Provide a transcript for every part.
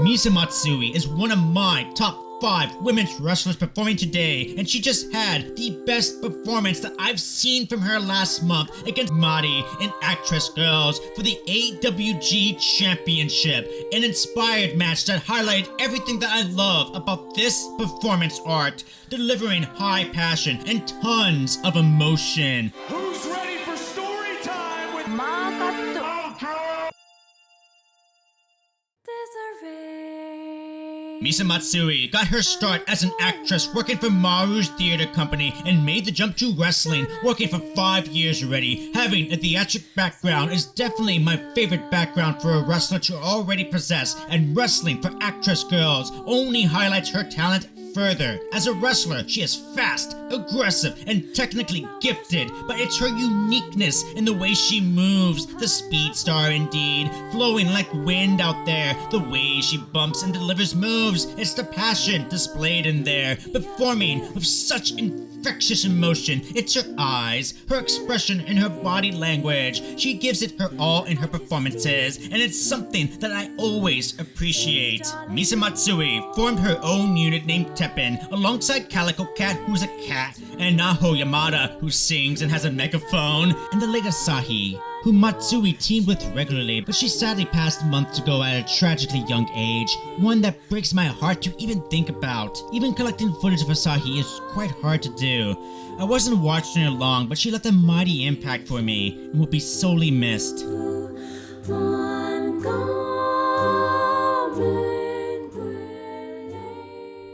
Misa Matsui is one of my top 5 women's wrestlers performing today, and she just had the best performance that I've seen from her last month against Mari in ActrWres Girl'z for the AWG Championship, an inspired match that highlighted everything that I love about this performance art, delivering high passion and tons of emotion. Who's ready for story time with Misa Matsui got her start as an actress working for Maru's theater company and made the jump to wrestling, working for 5 years already. Having a theatric background is definitely my favorite background for a wrestler to already possess, and wrestling for ActrWres Girl'z only highlights her talent further. As a wrestler, she is fast, aggressive, and technically gifted, but it's her uniqueness in the way she moves, the speed star indeed, flowing like wind out there, the way she bumps and delivers moves. It's the passion displayed in there, performing with such infectious emotion. It's her eyes, her expression, and her body language. She gives it her all in her performances, and it's something that I always appreciate. Misa Matsui formed her own unit named Teppen, alongside Calico Cat, who's a cat, and Naho Yamada, who sings and has a megaphone, and the late Asahi, who Matsui teamed with regularly, but she sadly passed months ago at a tragically young age, one that breaks my heart to even think about. Even collecting footage of Asahi is quite hard to do. I wasn't watching her long, but she left a mighty impact for me, and will be sorely missed.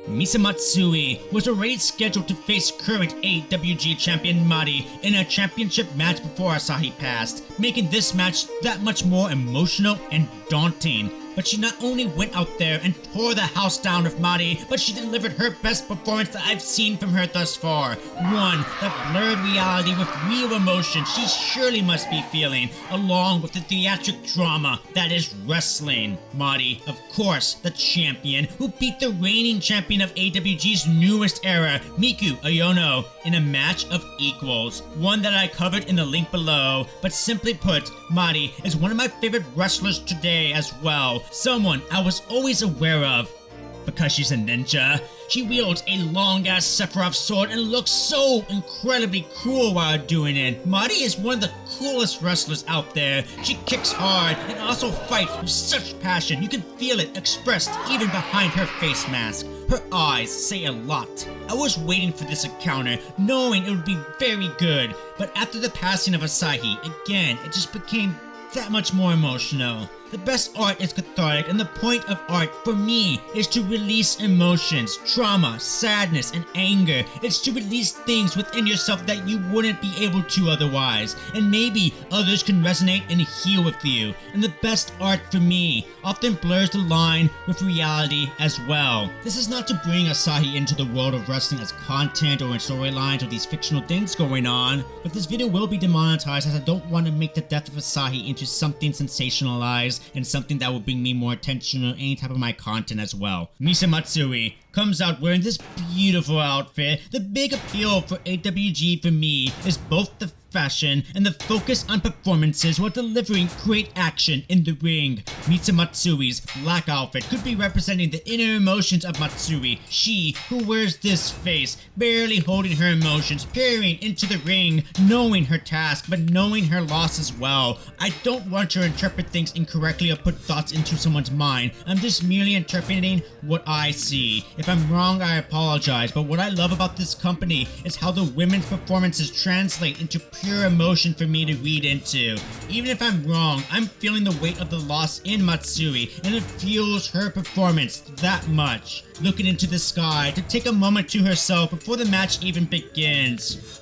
Misa Matsui was already scheduled to face current AWG champion Mari in a championship match before Asahi passed, making this match that much more emotional and daunting. But she not only went out there and tore the house down with Mari, but she delivered her best performance that I've seen from her thus far. One that blurred reality with real emotion she surely must be feeling, along with the theatric drama that is wrestling. Mari, of course, the champion, who beat the reigning champion of AWG's newest era, Miku Ayono, in a match of equals. One that I covered in the link below, but simply put, Mari is one of my favorite wrestlers today as well. Someone I was always aware of. Because she's a ninja, she wields a long-ass Sephiroth sword and looks so incredibly cool while doing it. Mari is one of the coolest wrestlers out there. She kicks hard and also fights with such passion. You can feel it expressed even behind her face mask. Her eyes say a lot. I was waiting for this encounter, knowing it would be very good, but after the passing of Asahi, again, it just became that much more emotional. The best art is cathartic, and the point of art for me is to release emotions, trauma, sadness, and anger. It's to release things within yourself that you wouldn't be able to otherwise, and maybe others can resonate and heal with you. And the best art for me often blurs the line with reality as well. This is not to bring Asahi into the world of wrestling as content or in storylines or these fictional things going on, but this video will be demonetized as I don't want to make the death of Asahi into something sensationalized and something that will bring me more attention on any type of my content as well. Misa Matsui comes out wearing this beautiful outfit. The big appeal for AWG for me is both the fashion and the focus on performances while delivering great action in the ring. Misa Matsui's black outfit could be representing the inner emotions of Matsui. She who wears this face, barely holding her emotions, peering into the ring, knowing her task but knowing her loss as well. I don't want to interpret things incorrectly or put thoughts into someone's mind. I'm just merely interpreting what I see. If I'm wrong, I apologize, but what I love about this company is how the women's performances translate into pure emotion for me to read into. Even if I'm wrong, I'm feeling the weight of the loss in Matsui, and it fuels her performance that much. Looking into the sky to take a moment to herself before the match even begins.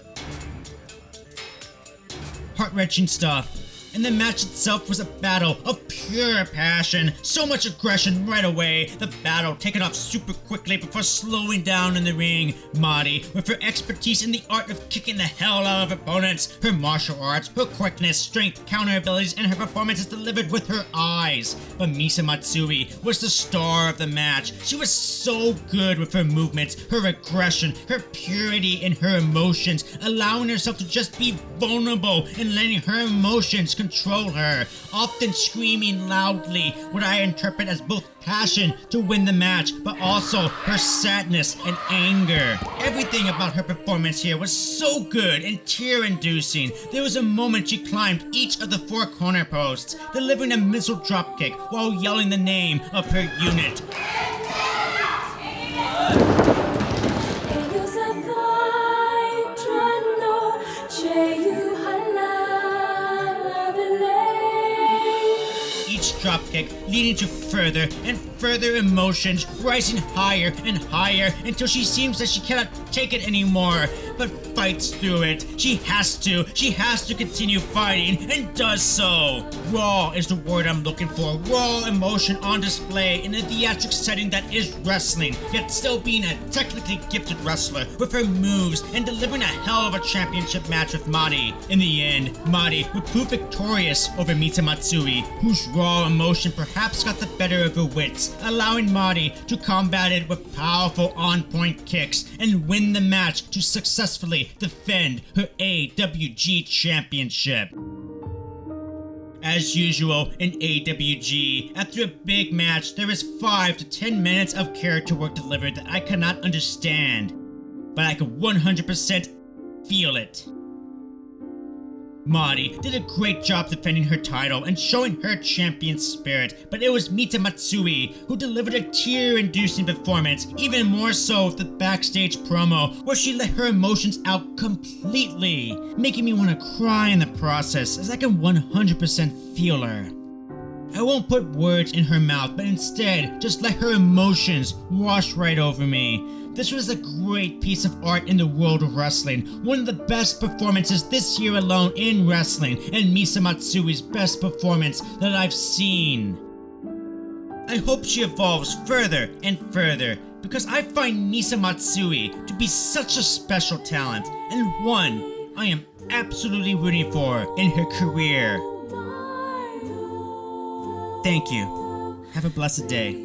Heart-wrenching stuff. And the match itself was a battle of pure passion. So much aggression right away. The battle taken off super quickly before slowing down in the ring. Mari, with her expertise in the art of kicking the hell out of opponents, her martial arts, her quickness, strength, counter abilities, and her performances delivered with her eyes. But Misa Matsui was the star of the match. She was so good with her movements, her aggression, her purity, and her emotions, allowing herself to just be vulnerable and letting her emotions control her, often screaming loudly what I interpret as both passion to win the match, but also her sadness and anger. Everything about her performance here was so good and tear-inducing. There was a moment she climbed each of the 4 corner posts, delivering a missile dropkick while yelling the name of her unit. Each dropkick leading to further and further emotions, rising higher and higher until she seems that she cannot take it anymore, but fights through it. She has to continue fighting, and does so. Raw is the word I'm looking for. Raw emotion on display in a theatric setting that is wrestling, yet still being a technically gifted wrestler with her moves and delivering a hell of a championship match with Mari. In the end, Mari would prove victorious over Misa Matsui, whose raw emotion perhaps got the better of her wits, allowing Mari to combat it with powerful on-point kicks and win the match to successfully defend her AWG championship. As usual in AWG, after a big match, there is 5 to 10 minutes of character work delivered that I cannot understand, but I can 100% feel it. Mari did a great job defending her title and showing her champion spirit, but it was Misa Matsui who delivered a tear-inducing performance, even more so with the backstage promo where she let her emotions out completely, making me want to cry in the process as I can 100% feel her. I won't put words in her mouth, but instead just let her emotions wash right over me. This was a great piece of art in the world of wrestling, one of the best performances this year alone in wrestling, and Misa Matsui's best performance that I've seen. I hope she evolves further and further, because I find Misa Matsui to be such a special talent, and one I am absolutely rooting for in her career. Thank you. Have a blessed day.